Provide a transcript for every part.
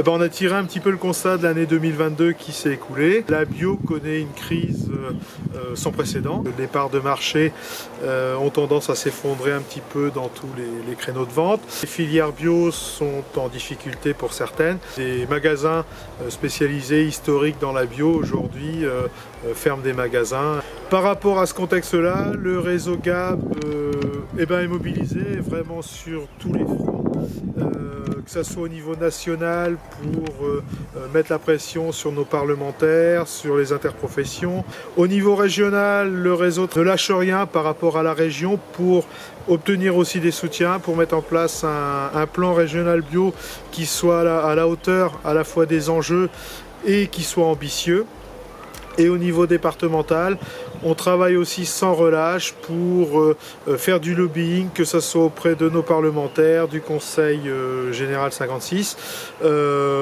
On a tiré un petit peu le constat de l'année 2022 qui s'est écoulée. La bio connaît une crise sans précédent. Les parts de marché ont tendance à s'effondrer un petit peu dans tous les créneaux de vente. Les filières bio sont en difficulté pour certaines. Des magasins spécialisés historiques dans la bio aujourd'hui ferment des magasins. Par rapport à ce contexte-là, le réseau GAB est mobilisé vraiment sur tous les fronts. Que ce soit au niveau national pour mettre la pression sur nos parlementaires, sur les interprofessions. Au niveau régional, le réseau ne lâche rien par rapport à la région pour obtenir aussi des soutiens, pour mettre en place un plan régional bio qui soit à la hauteur à la fois des enjeux et qui soit ambitieux. Et au niveau départemental, on travaille aussi sans relâche pour faire du lobbying, que ce soit auprès de nos parlementaires, du Conseil Général 56,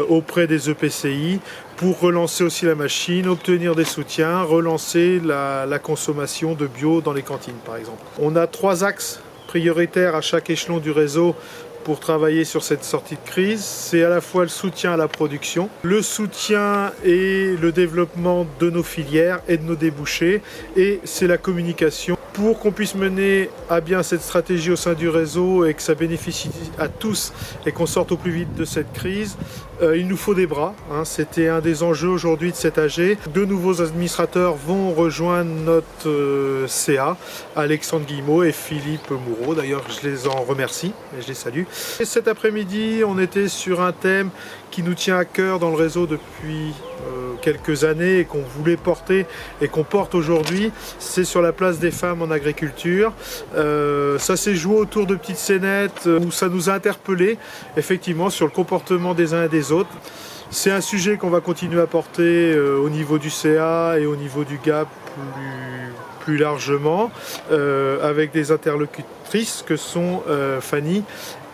auprès des EPCI, pour relancer aussi la machine, obtenir des soutiens, relancer la consommation de bio dans les cantines par exemple. On a 3 axes prioritaires à chaque échelon du réseau pour travailler sur cette sortie de crise. C'est à la fois le soutien à la production, le soutien et le développement de nos filières et de nos débouchés, et c'est la communication. Pour qu'on puisse mener à bien cette stratégie au sein du réseau et que ça bénéficie à tous et qu'on sorte au plus vite de cette crise, il nous faut des bras. C'était un des enjeux aujourd'hui de cet AG. 2 nouveaux administrateurs vont rejoindre notre CA, Alexandre Guillemot et Philippe Moureau. D'ailleurs, je les en remercie et je les salue. Et cet après-midi, on était sur un thème qui nous tient à cœur dans le réseau depuis quelques années et qu'on voulait porter et qu'on porte aujourd'hui. C'est sur la place des femmes en agriculture. Ça s'est joué autour de petites scénettes où ça nous a interpellés effectivement sur le comportement des uns et des autres. C'est un sujet qu'on va continuer à porter au niveau du CA et au niveau du GAP plus largement, avec des interlocutrices que sont Fanny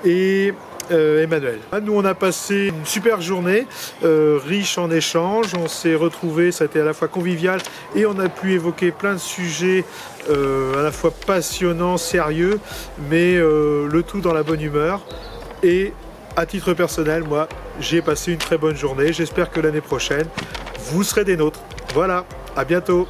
et Emmanuel. Nous on a passé une super journée, riche en échanges, on s'est retrouvés, ça a été à la fois convivial et on a pu évoquer plein de sujets à la fois passionnants, sérieux, mais le tout dans la bonne humeur. Et à titre personnel, moi j'ai passé une très bonne journée, j'espère que l'année prochaine vous serez des nôtres. Voilà, à bientôt.